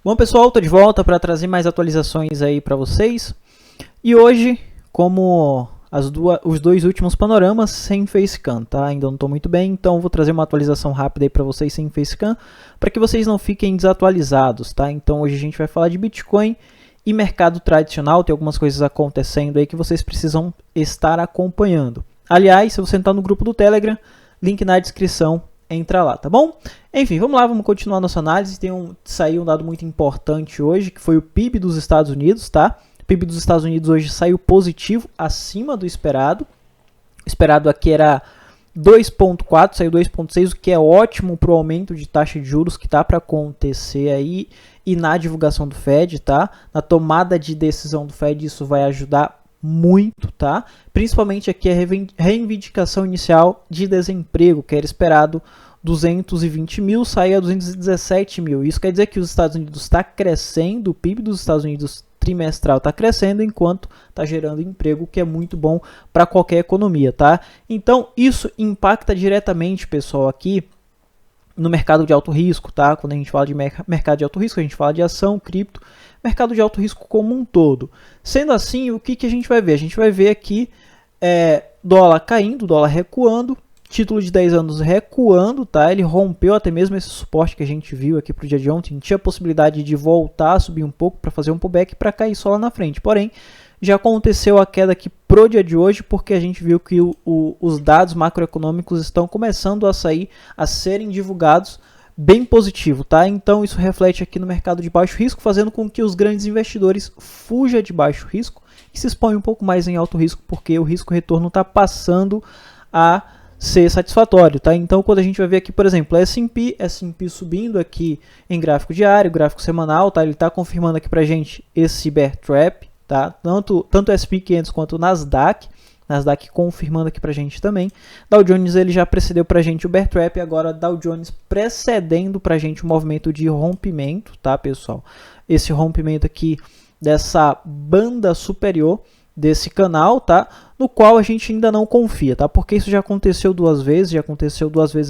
Bom, pessoal, estou de volta para trazer mais atualizações aí para vocês. E hoje, como os dois últimos panoramas, sem facecam, tá? Ainda não estou muito bem, então vou trazer uma atualização rápida aí para vocês sem facecam, para que vocês não fiquem desatualizados, tá? Então hoje a gente vai falar de Bitcoin e mercado tradicional. Tem algumas coisas acontecendo aí que vocês precisam estar acompanhando. Aliás, se você entrar no grupo do Telegram, link na descrição, entra lá, tá bom? Enfim, vamos lá, vamos continuar nossa análise. Saiu um dado muito importante hoje, que foi o PIB dos Estados Unidos, tá? O PIB dos Estados Unidos hoje saiu positivo, acima do esperado. O esperado aqui era 2,4, saiu 2,6, o que é ótimo para o aumento de taxa de juros que tá para acontecer aí e na divulgação do Fed, tá? Na tomada de decisão do Fed, isso vai ajudar muito, tá? Principalmente aqui a reivindicação inicial de desemprego, que era esperado 220 mil, sair a 217 mil. Isso quer dizer que os Estados Unidos está crescendo, o PIB dos Estados Unidos trimestral está crescendo, enquanto está gerando emprego, que é muito bom para qualquer economia, tá? Então, isso impacta diretamente, pessoal, aqui no mercado de alto risco, tá? Quando a gente fala de mercado de alto risco, a gente fala de ação, cripto, mercado de alto risco como um todo. Sendo assim, o que a gente vai ver? A gente vai ver aqui dólar caindo, dólar recuando, título de 10 anos recuando, tá? Ele rompeu até mesmo esse suporte que a gente viu aqui para o dia de ontem. Tinha a possibilidade de voltar a subir um pouco para fazer um pullback para cair só lá na frente. Porém, já aconteceu a queda aqui pro dia de hoje, porque a gente viu que os dados macroeconômicos estão começando a sair, a serem divulgados bem positivo, tá? Então isso reflete aqui no mercado de baixo risco, fazendo com que os grandes investidores fujam de baixo risco e se exponham um pouco mais em alto risco, porque o risco-retorno está passando a ser satisfatório, tá? Então quando a gente vai ver aqui, por exemplo, S&P subindo aqui em gráfico diário, gráfico semanal, tá? Ele está confirmando aqui pra gente esse bear trap, tá? Tanto o S&P 500 quanto o Nasdaq confirmando aqui pra gente também. Dow Jones ele já precedeu pra gente o bear trap, agora Dow Jones precedendo pra gente o movimento de rompimento, tá, pessoal? Esse rompimento aqui dessa banda superior desse canal, tá? No qual a gente ainda não confia, tá? Porque isso já aconteceu duas vezes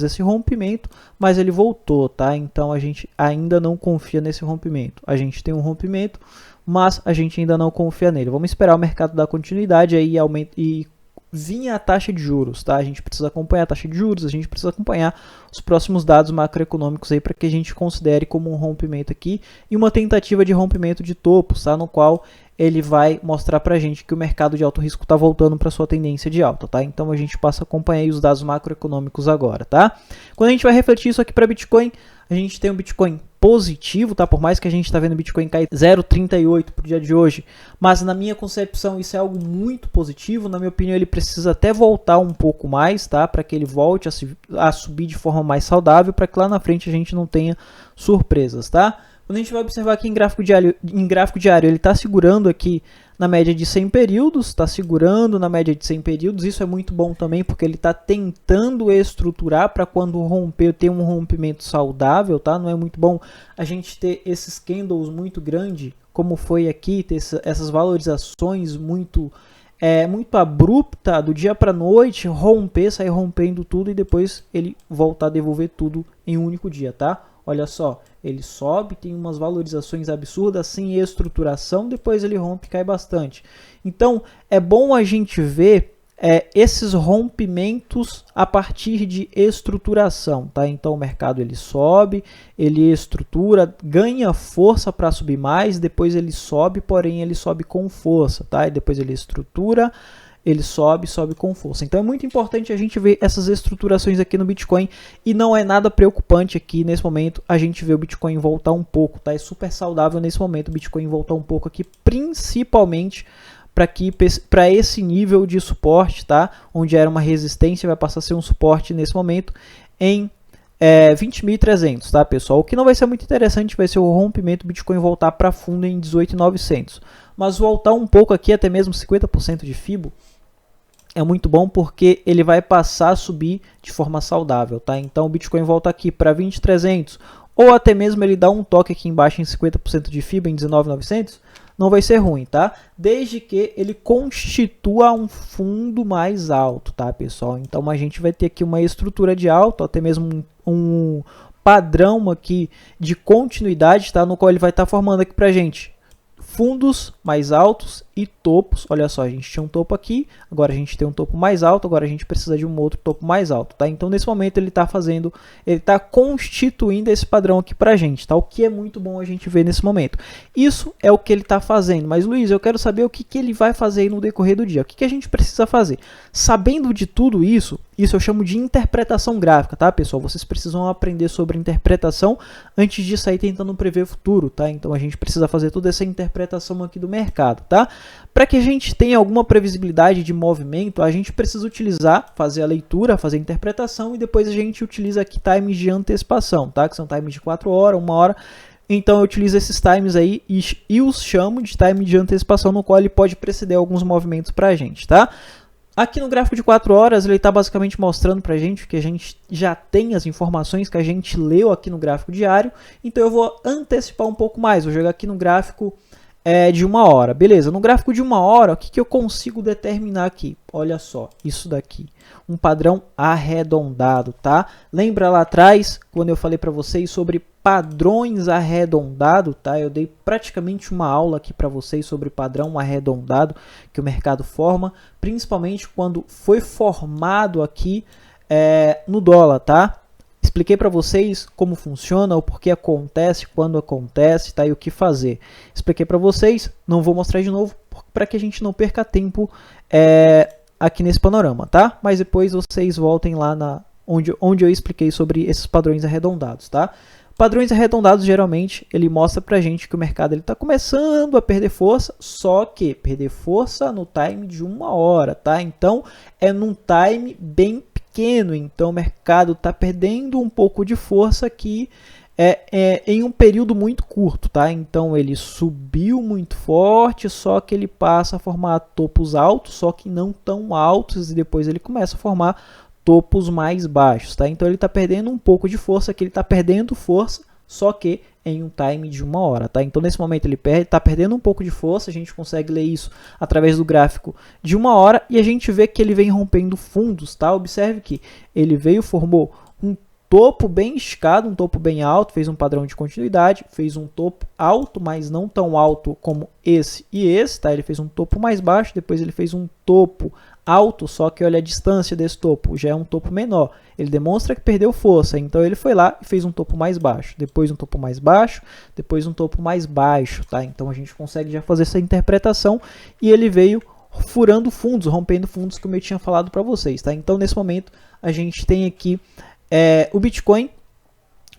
esse rompimento, mas ele voltou, tá? Então a gente ainda não confia nesse rompimento. A gente tem um rompimento, mas a gente ainda não confia nele. Vamos esperar o mercado dar continuidade aí e vir a taxa de juros, tá? A gente precisa acompanhar a taxa de juros, a gente precisa acompanhar os próximos dados macroeconômicos aí para que a gente considere como um rompimento aqui e uma tentativa de rompimento de topos, tá? No qual ele vai mostrar para a gente que o mercado de alto risco está voltando para sua tendência de alta, tá? Então a gente passa a acompanhar aí os dados macroeconômicos agora, tá? Quando a gente vai refletir isso aqui para Bitcoin, a gente tem um Bitcoin positivo, tá? Por mais que a gente está vendo o Bitcoin cair 0,38 para o dia de hoje, mas na minha concepção isso é algo muito positivo. Na minha opinião, ele precisa até voltar um pouco mais, tá? Para que ele volte a subir de forma mais saudável, para que lá na frente a gente não tenha surpresas, tá? Quando a gente vai observar aqui em gráfico diário, ele está segurando aqui na média de 100 períodos, está segurando na média de 100 períodos, isso é muito bom também, porque ele está tentando estruturar para quando romper, ter um rompimento saudável, tá? Não é muito bom a gente ter esses candles muito grandes, como foi aqui, ter essas valorizações muito abrupta do dia para noite, sair rompendo tudo e depois ele voltar a devolver tudo em um único dia, tá? Olha só, ele sobe, tem umas valorizações absurdas sem estruturação, depois ele rompe e cai bastante. Então, é bom a gente ver esses rompimentos a partir de estruturação, tá? Então, o mercado ele sobe, ele estrutura, ganha força para subir mais, depois ele sobe, porém ele sobe com força, tá? E depois ele estrutura, ele sobe com força. Então é muito importante a gente ver essas estruturações aqui no Bitcoin e não é nada preocupante aqui nesse momento a gente ver o Bitcoin voltar um pouco, tá? É super saudável nesse momento o Bitcoin voltar um pouco aqui, principalmente para esse nível de suporte, tá? Onde era uma resistência, vai passar a ser um suporte nesse momento em 20.300, tá, pessoal? O que não vai ser muito interessante vai ser o rompimento do Bitcoin voltar para fundo em 18.900. Mas voltar um pouco aqui, até mesmo 50% de FIBO, é muito bom porque ele vai passar a subir de forma saudável, tá? Então o Bitcoin volta aqui para 20.300 ou até mesmo ele dá um toque aqui embaixo em 50% de FIBO em 19.900, não vai ser ruim, tá? Desde que ele constitua um fundo mais alto, tá, pessoal? Então a gente vai ter aqui uma estrutura de alta, até mesmo um padrão aqui de continuidade, tá? No qual ele vai estar formando aqui pra gente fundos mais altos e topos. Olha só, a gente tinha um topo aqui, agora a gente tem um topo mais alto, agora a gente precisa de um outro topo mais alto, tá? Então, nesse momento, ele está constituindo esse padrão aqui pra gente, tá? O que é muito bom a gente ver nesse momento. Isso é o que ele está fazendo. Mas, Luiz, eu quero saber o que ele vai fazer aí no decorrer do dia. O que a gente precisa fazer? Sabendo de tudo isso eu chamo de interpretação gráfica, tá, pessoal? Vocês precisam aprender sobre interpretação antes de sair tentando prever o futuro, tá? Então, a gente precisa fazer toda essa interpretação aqui do mercado, tá? Para que a gente tenha alguma previsibilidade de movimento, a gente precisa fazer a leitura, fazer a interpretação e depois a gente utiliza aqui times de antecipação, tá? Que são times de 4 horas, 1 hora. Então eu utilizo esses times aí e os chamo de time de antecipação, no qual ele pode preceder alguns movimentos para a gente, tá? Aqui no gráfico de 4 horas, ele está basicamente mostrando para a gente que a gente já tem as informações que a gente leu aqui no gráfico diário. Então eu vou antecipar um pouco mais, vou jogar aqui no gráfico de 1 hora. Beleza, no gráfico de 1 hora, o que eu consigo determinar aqui? Olha só, isso daqui, um padrão arredondado, tá? Lembra lá atrás, quando eu falei para vocês sobre padrões arredondados, tá? Eu dei praticamente uma aula aqui para vocês sobre padrão arredondado que o mercado forma, principalmente quando foi formado aqui no dólar, tá? Expliquei para vocês como funciona, o porquê acontece, quando acontece, tá? E o que fazer. Expliquei para vocês, não vou mostrar de novo para que a gente não perca tempo aqui nesse panorama, tá? Mas depois vocês voltem lá onde eu expliquei sobre esses padrões arredondados, tá? Padrões arredondados, geralmente, ele mostra pra gente que o mercado está começando a perder força, só que perder força no time de 1 hora, tá? Então, é num time bem pequeno, então o mercado está perdendo um pouco de força aqui em um período muito curto, tá? Então, ele subiu muito forte, só que ele passa a formar topos altos, só que não tão altos, e depois ele começa a formar topos mais baixos, tá? Então ele está perdendo um pouco de força, que ele está perdendo força, só que em um time de 1 hora, tá? Então nesse momento ele está perdendo um pouco de força, a gente consegue ler isso através do gráfico de 1 hora e a gente vê que ele vem rompendo fundos, tá? Observe que ele formou um topo bem esticado, um topo bem alto, fez um padrão de continuidade, fez um topo alto, mas não tão alto como esse e esse, tá? Ele fez um topo mais baixo, depois ele fez um topo alto, só que olha a distância desse topo, já é um topo menor. Ele demonstra que perdeu força, então ele foi lá e fez um topo mais baixo, depois um topo mais baixo, depois um topo mais baixo, tá? Então a gente consegue já fazer essa interpretação e ele veio furando fundos, rompendo fundos, como eu tinha falado para vocês, tá? Então nesse momento a gente tem aqui o Bitcoin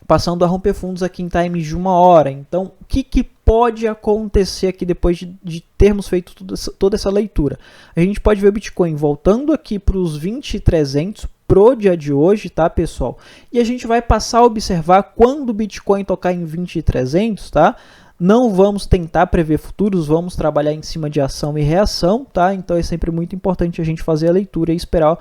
passando a romper fundos aqui em times de 1 hora. Então, o que pode acontecer aqui depois de termos feito toda essa leitura? A gente pode ver o Bitcoin voltando aqui para os 20.300 pro dia de hoje, tá, pessoal? E a gente vai passar a observar quando o Bitcoin tocar em 20.300, tá? Não vamos tentar prever futuros, vamos trabalhar em cima de ação e reação, tá? Então, é sempre muito importante a gente fazer a leitura e esperar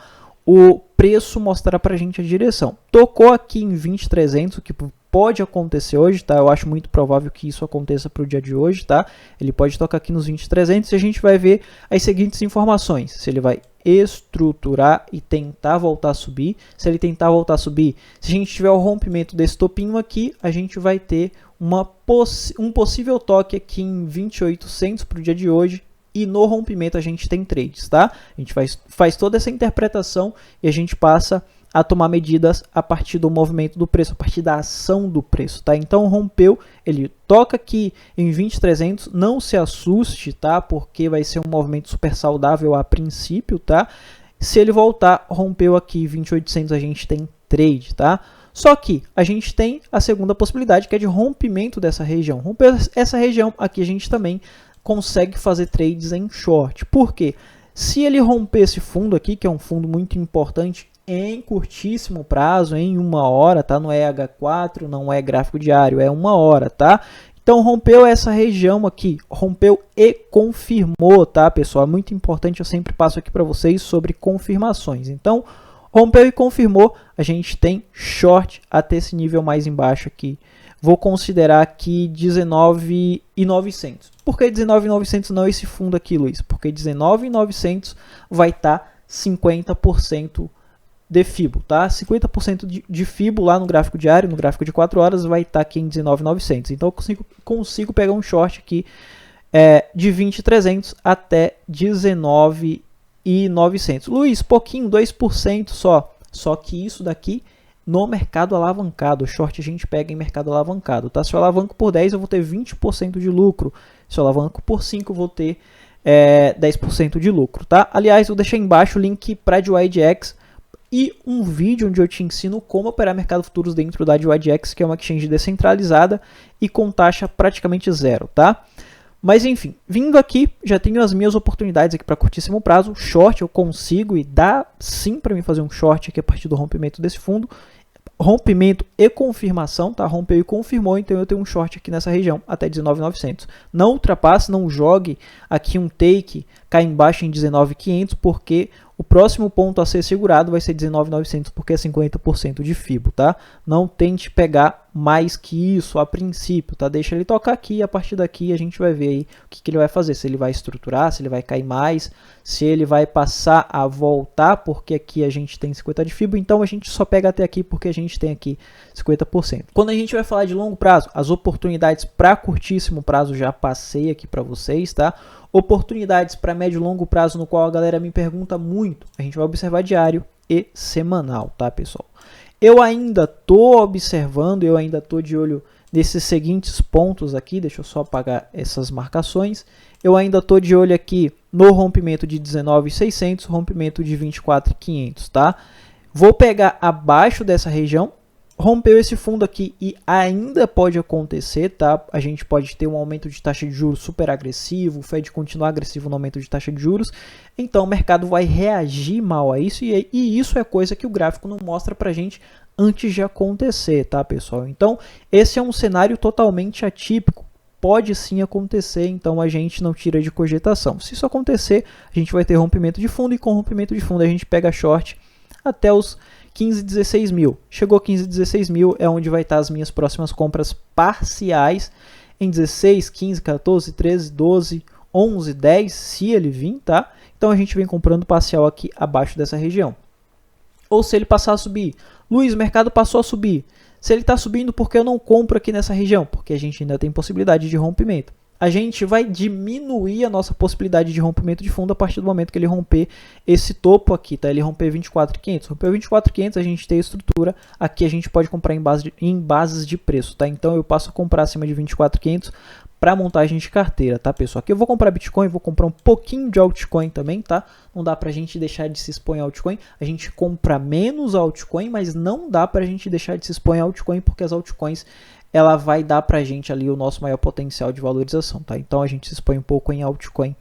o preço mostrar para a gente a direção. Tocou aqui em 20.300, o que pode acontecer hoje, tá? Eu acho muito provável que isso aconteça para o dia de hoje, tá? Ele pode tocar aqui nos 20.300 e a gente vai ver as seguintes informações. Se ele vai estruturar e tentar voltar a subir. Se ele tentar voltar a subir, se a gente tiver o rompimento desse topinho aqui, a gente vai ter um possível toque aqui em 20.800 para o dia de hoje. E no rompimento a gente tem trades, tá? A gente faz toda essa interpretação e a gente passa a tomar medidas a partir do movimento do preço, a partir da ação do preço, tá? Então rompeu, ele toca aqui em 20.300, não se assuste, tá? Porque vai ser um movimento super saudável a princípio, tá? Se ele voltar, rompeu aqui 20.800, a gente tem trade, tá? Só que a gente tem a segunda possibilidade, que é de rompimento dessa região. Rompeu essa região, aqui a gente também consegue fazer trades em short. Por quê? Se ele romper esse fundo aqui, que é um fundo muito importante em curtíssimo prazo, em 1 hora, tá? Não é H4, não é gráfico diário, é 1 hora, tá? Então rompeu essa região aqui, rompeu e confirmou, tá, pessoal? É muito importante, eu sempre passo aqui para vocês sobre confirmações. Então, rompeu e confirmou, a gente tem short até esse nível mais embaixo aqui. Vou considerar aqui 19.900. Por que 19.900 não esse fundo aqui, Luiz? Porque 19.900 vai estar 50% de FIBO, tá? 50% de FIBO lá no gráfico diário, no gráfico de 4 horas, vai estar aqui em 19.900. Então eu consigo pegar um short aqui de 20.300 até 19.900. Luiz, pouquinho, 2% só. Só que isso daqui no mercado alavancado. O short a gente pega em mercado alavancado, tá? Se eu alavanco por 10, eu vou ter 20% de lucro. Se eu alavanco por 5, eu vou ter 10% de lucro, tá? Aliás, eu deixei embaixo o link para DYDX e um vídeo onde eu te ensino como operar mercado futuros dentro da DYDX, que é uma exchange descentralizada e com taxa praticamente zero, tá? Mas enfim, vindo aqui, já tenho as minhas oportunidades aqui para curtíssimo prazo. Short eu consigo e dá sim para mim fazer um short aqui a partir do rompimento desse fundo. Rompimento e confirmação, tá? Rompeu e confirmou, então eu tenho um short aqui nessa região até 19.900. Não ultrapasse, não jogue aqui um take cá embaixo em 19.500, porque o próximo ponto a ser segurado vai ser 19.900, porque é 50% de FIBO, tá? Não tente pegar mais que isso a princípio, tá? Deixa ele tocar aqui e a partir daqui a gente vai ver aí o que ele vai fazer. Se ele vai estruturar, se ele vai cair mais, se ele vai passar a voltar, porque aqui a gente tem 50% de FIBO, então a gente só pega até aqui porque a gente tem aqui 50%. Quando a gente vai falar de longo prazo, as oportunidades para curtíssimo prazo já passei aqui para vocês, tá? Oportunidades para médio e longo prazo, no qual a galera me pergunta muito, a gente vai observar diário e semanal, tá, pessoal? Eu ainda tô observando, eu ainda tô de olho nesses seguintes pontos aqui, deixa eu só apagar essas marcações. Eu ainda tô de olho aqui no rompimento de 19.600, rompimento de 24.500, tá? Vou pegar abaixo dessa região. Rompeu esse fundo aqui e ainda pode acontecer, tá? A gente pode ter um aumento de taxa de juros super agressivo, o Fed continuar agressivo no aumento de taxa de juros, então o mercado vai reagir mal a isso e isso é coisa que o gráfico não mostra pra gente antes de acontecer, tá, pessoal? Então, esse é um cenário totalmente atípico, pode sim acontecer, então a gente não tira de cogitação. Se isso acontecer, a gente vai ter rompimento de fundo e com rompimento de fundo a gente pega short até os 15, 16 mil. Chegou 15, 16 mil é onde vai estar as minhas próximas compras parciais em 16, 15, 14, 13, 12, 11, 10, se ele vir, tá? Então a gente vem comprando parcial aqui abaixo dessa região. Ou se ele passar a subir. Luiz, o mercado passou a subir. Se ele está subindo, por que eu não compro aqui nessa região? Porque a gente ainda tem possibilidade de rompimento. A gente vai diminuir a nossa possibilidade de rompimento de fundo a partir do momento que ele romper esse topo aqui, tá? Ele romper 24.500. Rompeu 24.500, a gente tem a estrutura. Aqui a gente pode comprar em bases de preço, tá? Então eu passo a comprar acima de 24.500 para montagem de carteira, tá, pessoal? Aqui eu vou comprar Bitcoin, vou comprar um pouquinho de altcoin também, tá? Não dá pra gente deixar de se expor em altcoin. A gente compra menos altcoin, mas não dá pra gente deixar de se expor em altcoin, porque as altcoins ela vai dar pra gente ali o nosso maior potencial de valorização, tá? Então a gente se expõe um pouco em altcoin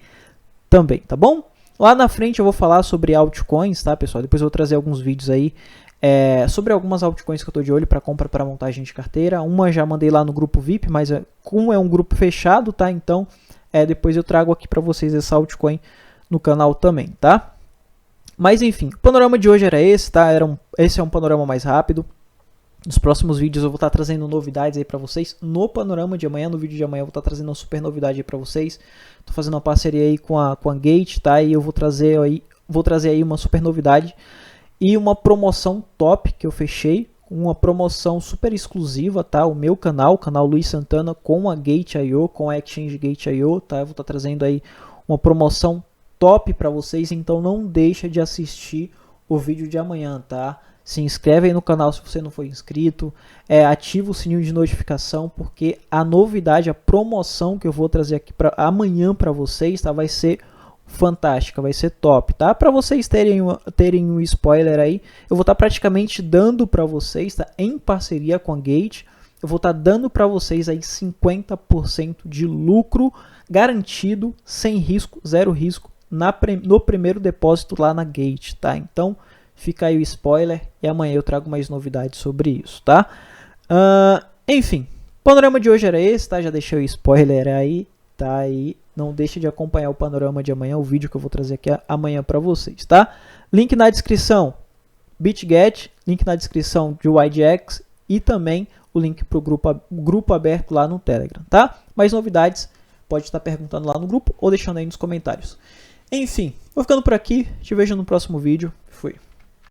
também, tá bom? Lá na frente eu vou falar sobre altcoins, tá, pessoal? Depois eu vou trazer alguns vídeos aí sobre algumas altcoins que eu tô de olho para compra para montagem de carteira. Uma já mandei lá no grupo VIP, mas como é um grupo fechado, tá? Então depois eu trago aqui para vocês essa altcoin no canal também, tá? Mas enfim, o panorama de hoje era esse, tá? Esse é um panorama mais rápido. Nos próximos vídeos eu vou estar trazendo novidades aí para vocês. No panorama de amanhã, no vídeo de amanhã eu vou estar trazendo uma super novidade aí para vocês. Tô fazendo uma parceria aí com a Gate, tá? E eu vou trazer aí uma super novidade e uma promoção top que eu fechei, uma promoção super exclusiva, tá? O meu canal, o canal Luiz Santana, com a Gate.io, com a Exchange Gate.io, tá? Eu vou estar trazendo aí uma promoção top para vocês, então não deixa de assistir o vídeo de amanhã, tá? Se inscreve aí no canal se você não for inscrito, ativa o sininho de notificação, porque a novidade, a promoção que eu vou trazer aqui amanhã para vocês, tá? Vai ser fantástica, vai ser top, tá? Para vocês terem um spoiler aí, eu vou estar praticamente dando para vocês, tá? Em parceria com a Gate, eu vou estar dando para vocês aí 50% de lucro garantido, sem risco, zero risco, no primeiro depósito lá na Gate, tá? Então fica aí o spoiler e amanhã eu trago mais novidades sobre isso, tá? Enfim, o panorama de hoje era esse, tá? Já deixei o spoiler aí, tá? E não deixe de acompanhar o panorama de amanhã, o vídeo que eu vou trazer aqui amanhã para vocês, tá? Link na descrição, BitGet, link na descrição de YDX e também o link para o grupo aberto lá no Telegram, tá? Mais novidades, pode estar perguntando lá no grupo ou deixando aí nos comentários. Enfim, vou ficando por aqui, te vejo no próximo vídeo, fui.